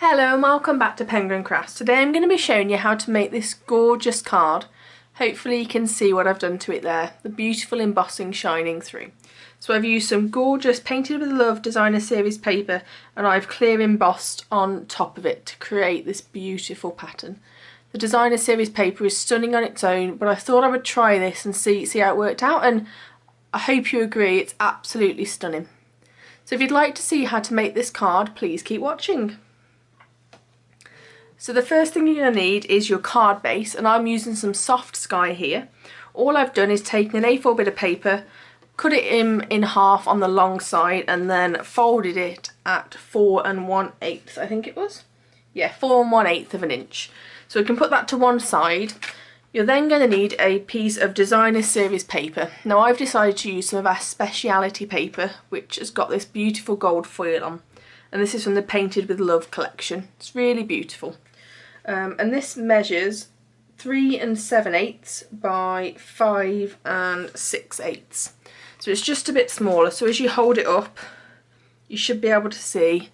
Hello and welcome back to Penguin Crafts. Today I'm going to be showing you how to make this gorgeous card. Hopefully you can see what I've done to it there, the beautiful embossing shining through. So I've used some gorgeous Painted with Love designer series paper and I've clear embossed on top of it to create this beautiful pattern. The designer series paper is stunning on its own, but I thought I would try this and see how it worked out, and I hope you agree it's absolutely stunning. So if you'd like to see how to make this card, please keep watching. So the first thing you're going to need is your card base, and I'm using some soft sky here. All I've done is taken an A4 bit of paper, cut it in half on the long side and then folded it at 4 1/8, I think it was. Yeah, 4 1/8 of an inch. So we can put that to one side. You're then going to need a piece of designer series paper. Now I've decided to use some of our speciality paper, which has got this beautiful gold foil on. And this is from the Painted with Love collection. It's really beautiful. And this measures 3 7/8 by 5 6/8. So it's just a bit smaller. So as you hold it up, you should be able to see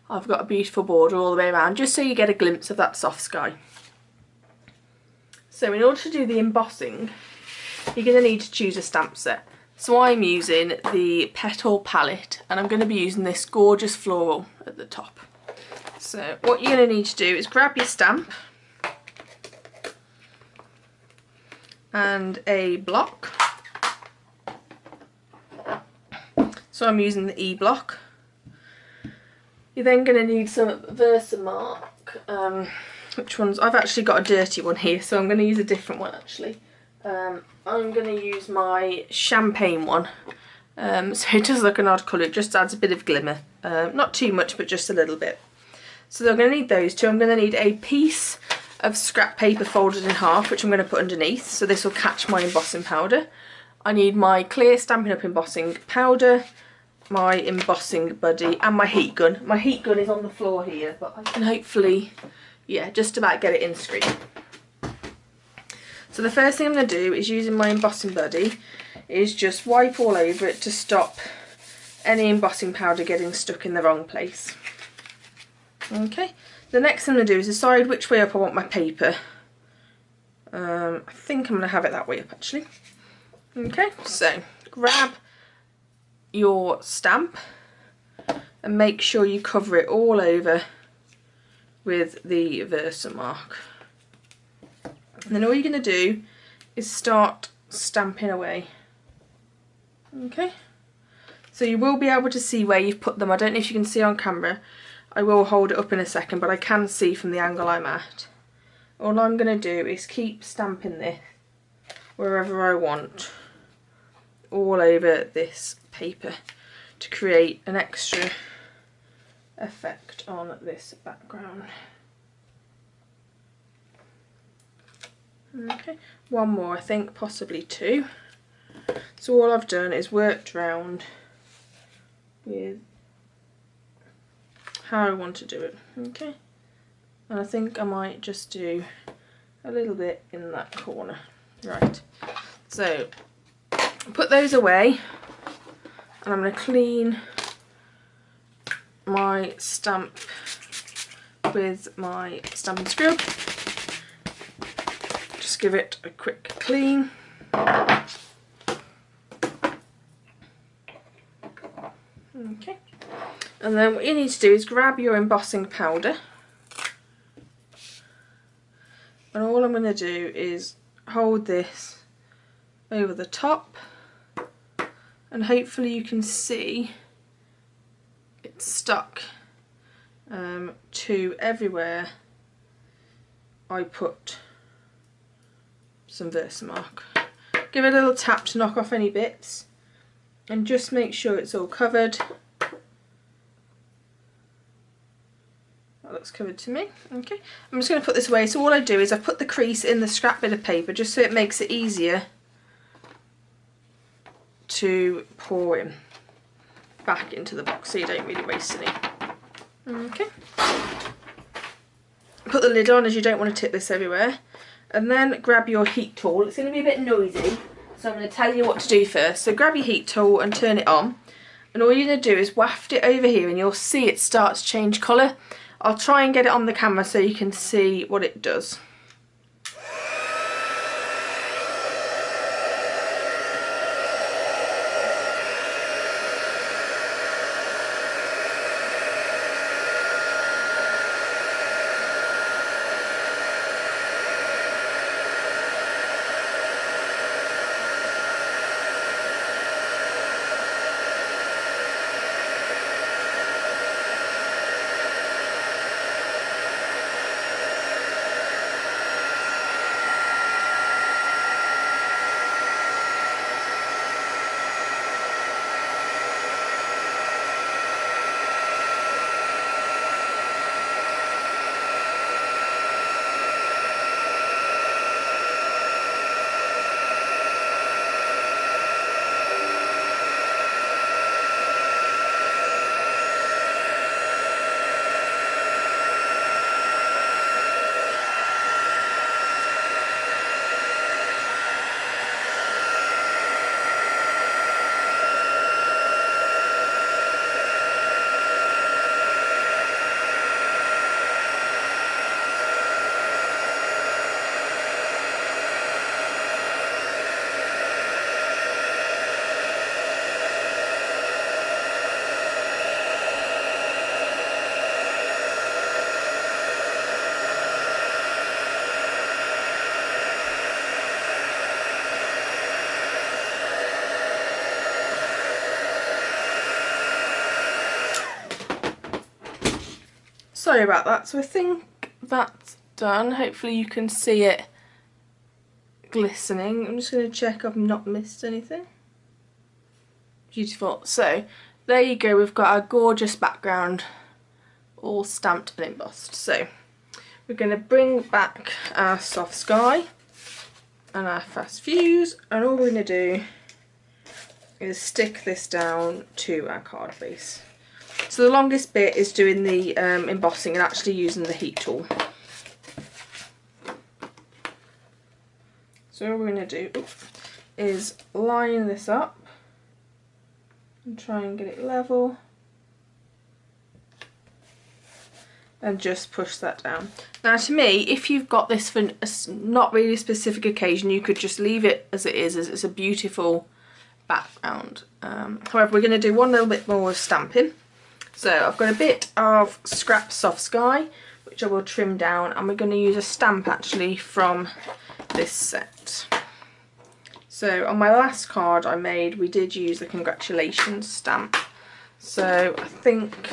I've got a beautiful border all the way around, just so you get a glimpse of that soft sky. So in order to do the embossing, you're going to need to choose a stamp set. So I'm using the Petal palette and I'm going to be using this gorgeous floral at the top. So what you're going to need to do is grab your stamp and a block. So I'm using the E block. You're then going to need some Versamark. Which ones? I've actually got a dirty one here, so I'm going to use a different one actually. I'm going to use my champagne one. So it does look an odd colour, it just adds a bit of glimmer. Not too much, but just a little bit. So I'm going to need those two. I'm going to need a piece of scrap paper folded in half, which I'm going to put underneath, so this will catch my embossing powder. I need my clear Stampin' Up embossing powder, my embossing buddy, and my heat gun. My heat gun is on the floor here, but I can hopefully, yeah, just about get it in screen. So the first thing I'm going to do is, using my embossing buddy, is just wipe all over it to stop any embossing powder getting stuck in the wrong place. Okay, the next thing I'm going to do is decide which way up I want my paper. I think I'm going to have it that way up actually. Okay, so grab your stamp and make sure you cover it all over with the Versamark. And then all you're going to do is start stamping away. Okay, so you will be able to see where you've put them. I don't know if you can see on camera. I will hold it up in a second, but I can see from the angle I'm at. All I'm going to do is keep stamping this wherever I want, all over this paper, to create an extra effect on this background. Okay, one more I think, possibly two. So all I've done is worked around with how I want to do it. Okay, and I think I might just do a little bit in that corner. Right, so put those away and I'm going to clean my stamp with my Stampin' Scrub. Just give it a quick clean. Okay, and then what you need to do is grab your embossing powder, and all I'm going to do is hold this over the top, and hopefully you can see it's stuck to everywhere I put some Versamark. Give it a little tap to knock off any bits and just make sure it's all covered. That looks covered to me. Okay, I'm just going to put this away. So all I do is I put the crease in the scrap bit of paper just so it makes it easier to pour in back into the box so you don't really waste any. Okay, put the lid on as you don't want to tip this everywhere, and then grab your heat tool. It's going to be a bit noisy, so I'm going to tell you what to do first. So grab your heat tool and turn it on, and all you're going to do is waft it over here and you'll see it starts to change colour. I'll try and get it on the camera so you can see what it does. Sorry about that. So I think that's done. Hopefully you can see it glistening. I'm just going to check I've not missed anything. Beautiful. So there you go. We've got our gorgeous background all stamped and embossed. So we're going to bring back our soft sky and our fast fuse, and all we're going to do is stick this down to our card base. So the longest bit is doing the embossing and actually using the heat tool. So all we're going to do is line this up and try and get it level and just push that down. Now to me, if you've got this for a not really specific occasion, you could just leave it as it is, as it's a beautiful background. However, we're going to do one little bit more of stamping. So I've got a bit of scrap soft sky, which I will trim down, and we're going to use a stamp actually from this set. So on my last card I made, we did use the congratulations stamp. So I think,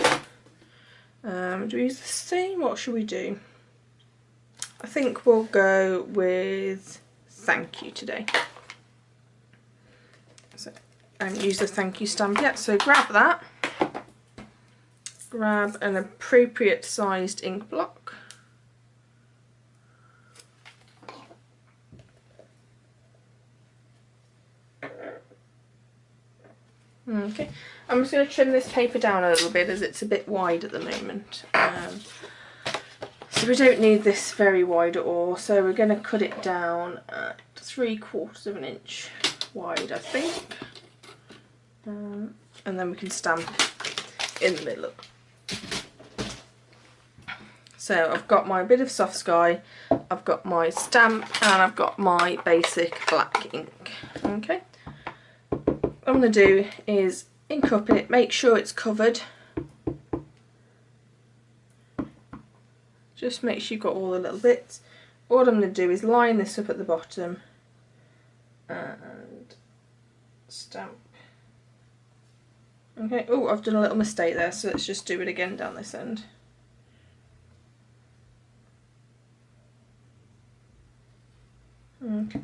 do we use the same? What should we do? I think we'll go with thank you today. So I haven't used the thank you stamp yet, so grab that. Grab an appropriate sized ink block. Okay, I'm just going to trim this paper down a little bit as it's a bit wide at the moment. So we don't need this very wide at all, so we're going to cut it down at 3/4 of an inch wide, I think. And then we can stamp in the middle. So I've got my bit of soft sky, I've got my stamp, and I've got my basic black ink. Okay, what I'm going to do is ink up it, make sure it's covered. Just make sure you've got all the little bits. What I'm going to do is line this up at the bottom and stamp. Okay, oh, I've done a little mistake there, so let's just do it again down this end. Okay.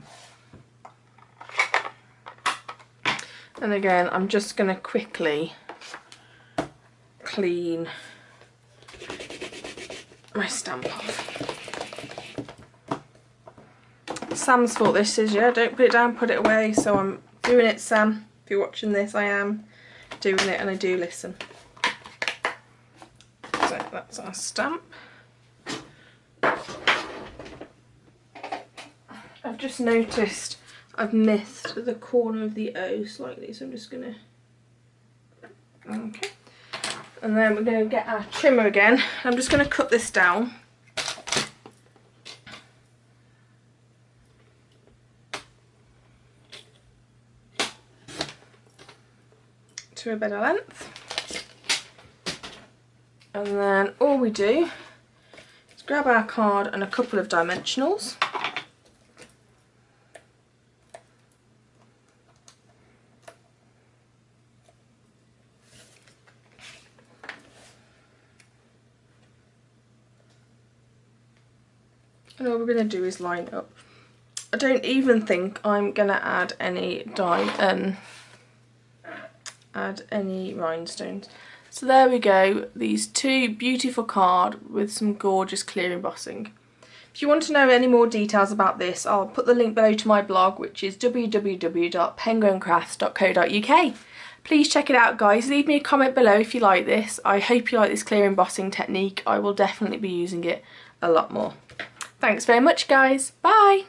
And again, I'm just going to quickly clean my stamp off. Sam's fault this is, yeah, don't put it down, put it away, so I'm doing it, Sam. If you're watching this, I am doing it and I do listen. So that's our stamp. I've just noticed I've missed the corner of the O slightly, so I'm just gonna, okay. And then we're going to get our trimmer again. I'm just going to cut this down. To a better length. And then all we do is grab our card and a couple of dimensionals. And all we're going to do is line up. I don't even think I'm going to add any rhinestones. So there we go, these two beautiful cards with some gorgeous clear embossing. If you want to know any more details about this, I'll put the link below to my blog, which is www.penguincrafts.co.uk. Please check it out, guys. Leave me a comment below if you like this. I hope you like this clear embossing technique. I will definitely be using it a lot more. Thanks very much, guys. Bye!